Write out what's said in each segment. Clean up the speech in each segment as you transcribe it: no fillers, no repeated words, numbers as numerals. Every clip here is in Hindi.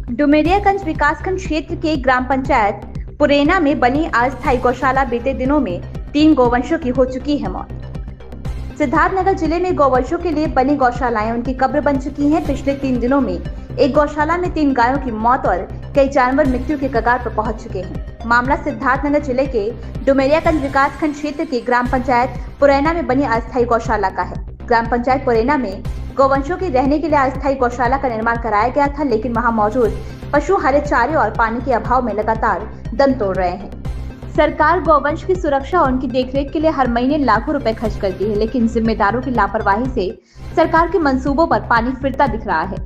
डुमरियागंज विकासखंड क्षेत्र के ग्राम पंचायत पुरैना में बनी अस्थायी गौशाला बीते दिनों में 3 गौवंशों की हो चुकी है मौत। सिद्धार्थनगर जिले में गौवंशों के लिए बनी गौशालाएं उनकी कब्र बन चुकी हैं। पिछले 3 दिनों में एक गौशाला में 3 गायों की मौत और कई जानवर मृत्यु के कगार पर पहुंच चुके हैं। मामला सिद्धार्थनगर जिले के डुमरियागंज विकासखंड क्षेत्र के ग्राम पंचायत पुरैना में बनी अस्थायी गौशाला का है। ग्राम पंचायत पुरैना में गौवंशों के रहने के लिए अस्थायी गौशाला का निर्माण कराया गया था, लेकिन वहां मौजूद पशु हरे चारे और पानी के अभाव में लगातार दम तोड़ रहे हैं। सरकार गौवंश की सुरक्षा और उनकी देखरेख के लिए हर महीने लाखों रुपए खर्च करती है, लेकिन जिम्मेदारों की लापरवाही से सरकार के मंसूबों पर पानी फिरता दिख रहा है।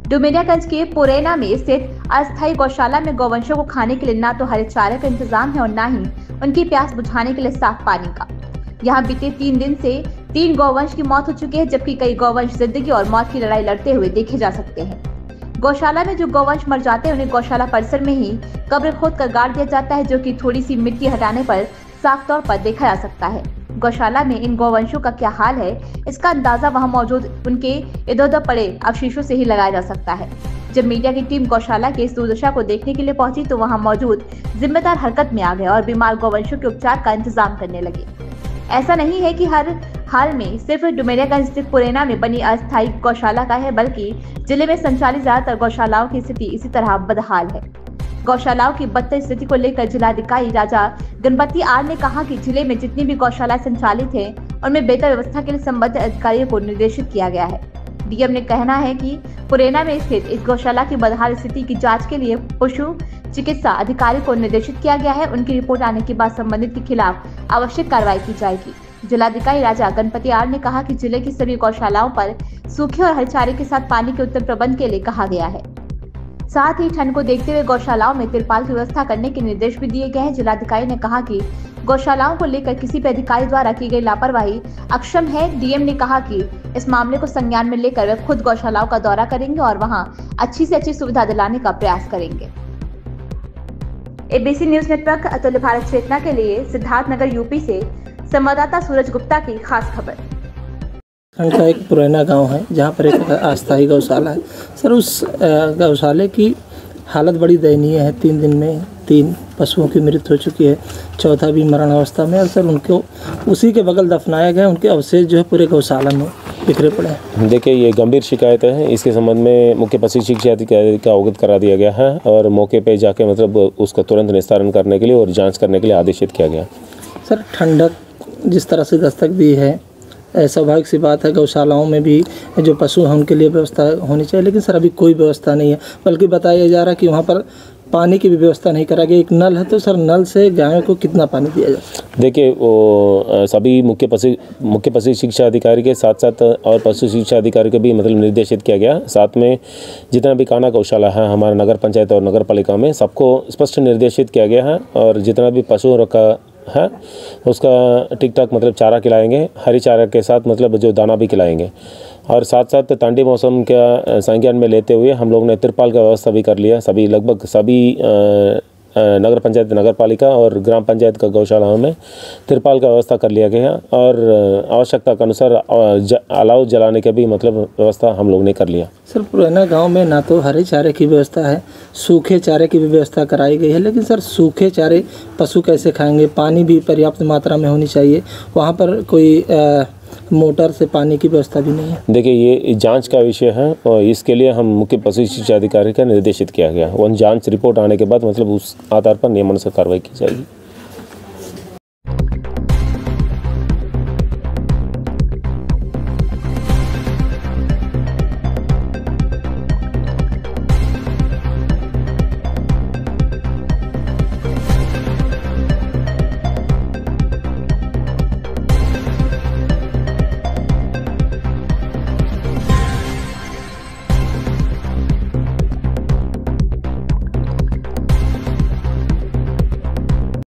डुमरियागंज के पुरैना में स्थित अस्थायी गौशाला में गौवंशों को खाने के लिए न तो हरे चारे का इंतजाम है और न ही उनकी प्यास बुझाने के लिए साफ पानी का। यहाँ बीते 3 दिन से 3 गौवंश की मौत हो चुकी है, जबकि कई गौवंश जिंदगी और मौत की लड़ाई लड़ते हुए देखे जा सकते हैं। गौशाला में जो गौवंश मर जाते हैं उन्हें गौशाला परिसर में ही कब्र खोद कर गाड़ दिया जाता है, जो कि थोड़ी सी मिट्टी हटाने पर साफ तौर पर देखा जा सकता है। गौशाला में इन गौवंशों का क्या हाल है, इसका अंदाजा वहां मौजूद उनके इधर-उधर पड़े अवशेषों से ही लगाया जा सकता है। जब मीडिया की टीम गौशाला की इस दुर्दशा को देखने के लिए पहुंची तो वहां मौजूद जिम्मेदार हरकत में आ गए और बीमार गौवंशों के उपचार का इंतजाम करने लगे। ऐसा नहीं है कि हर हाल में सिर्फ डुमरियागंज स्थित पुरैना में बनी अस्थायी गौशाला का है, बल्कि जिले में संचालित ज्यादातर गौशालाओं की स्थिति इसी तरह बदहाल है। गौशालाओं की बदतर स्थिति को लेकर जिलाधिकारी राजा गणपति आर ने कहा कि जिले में जितनी भी गौशालाएं संचालित हैं उनमें बेहतर व्यवस्था के लिए संबंधित अधिकारियों को निर्देशित किया गया है। डीएम ने कहना है कि पुरैना में स्थित इस गौशाला की बदहाल स्थिति की जांच के लिए पशु चिकित्सा अधिकारी को निर्देशित किया गया है। उनकी रिपोर्ट आने के बाद संबंधित के खिलाफ आवश्यक कार्रवाई की जाएगी। जिलाधिकारी राजा गणपति आर ने कहा कि जिले की सभी गौशालाओं पर सूखे और हरे चारे के साथ पानी के उत्तम प्रबंध के लिए कहा गया है। साथ ही ठंड को देखते हुए गौशालाओं में तिरपाल की व्यवस्था करने के निर्देश भी दिए गए हैं। जिलाधिकारी ने कहा कि गौशालाओं को लेकर किसी भी अधिकारी द्वारा की गई लापरवाही अक्षम है। डीएम ने कहा कि इस मामले को संज्ञान में लेकर वे खुद गौशालाओं का दौरा करेंगे और वहां अच्छी से अच्छी सुविधा दिलाने का प्रयास करेंगे। एबीसी न्यूज नेटवर्क अतुल्य भारत चेतना के लिए सिद्धार्थनगर यूपी से संवाददाता सूरज गुप्ता की खास खबर। का एक पुराना गांव है जहां पर एक अस्थायी गौशाला है। सर, उस गौशाले की हालत बड़ी दयनीय है। 3 दिन में 3 पशुओं की मृत्यु हो चुकी है, चौथा भी मरण अवस्था में। और सर, उनको उसी के बगल दफनाया गया। उनके अवशेष जो है पूरे गौशाला में बिखरे पड़े हैं। देखिए, ये गंभीर शिकायत है। इसके संबंध में मुख्य पशु शिक्षा अधिकारी का अवगत करा दिया गया है और मौके पे जाके मतलब उसका तुरंत निस्तारण करने के लिए और जांच करने के लिए आदेशित किया गया। सर, ठंडक जिस तरह से दस्तक दी है, स्वाभाविक सी बात है गौशालाओं में भी जो पशु हैं उनके लिए व्यवस्था होनी चाहिए, लेकिन सर अभी कोई व्यवस्था नहीं है। बल्कि बताया जा रहा है कि वहाँ पर पानी की भी व्यवस्था नहीं करा गया। एक नल है, तो सर नल से गायों को कितना पानी दिया जाए? देखिए, वो सभी मुख्य पशु शिक्षा अधिकारी के साथ साथ और पशु शिक्षा अधिकारी को भी मतलब निर्देशित किया गया। साथ में जितना भी काना गौशाला है हमारे नगर पंचायत और नगर पालिका में, सबको स्पष्ट निर्देशित किया गया है और जितना भी पशु रखा है उसका ठीक ठाक मतलब चारा खिलाएंगे, हरी चारा के साथ मतलब जो दाना भी खिलाएंगे। और साथ साथ ठंडी मौसम का संज्ञान में लेते हुए हम लोग ने तिरपाल का व्यवस्था भी कर लिया। लगभग सभी नगर पंचायत, नगर पालिका और ग्राम पंचायत का गौशालाओं में तिरपाल का व्यवस्था कर लिया गया और आवश्यकता के अनुसार अलाव जलाने का भी मतलब व्यवस्था हम लोग ने कर लिया। सर, पुराना गांव में ना तो हरे चारे की व्यवस्था है, सूखे चारे की भी व्यवस्था कराई गई है, लेकिन सर सूखे चारे पशु कैसे खाएंगे? पानी भी पर्याप्त मात्रा में होनी चाहिए। वहाँ पर कोई मोटर से पानी की व्यवस्था भी नहीं है। देखिए, ये जांच का विषय है और इसके लिए हम मुख्य पशु शिक्षा अधिकारी का निर्देशित किया गया। वह जांच रिपोर्ट आने के बाद मतलब उस आधार पर नियमानुसार कार्रवाई की जाएगी।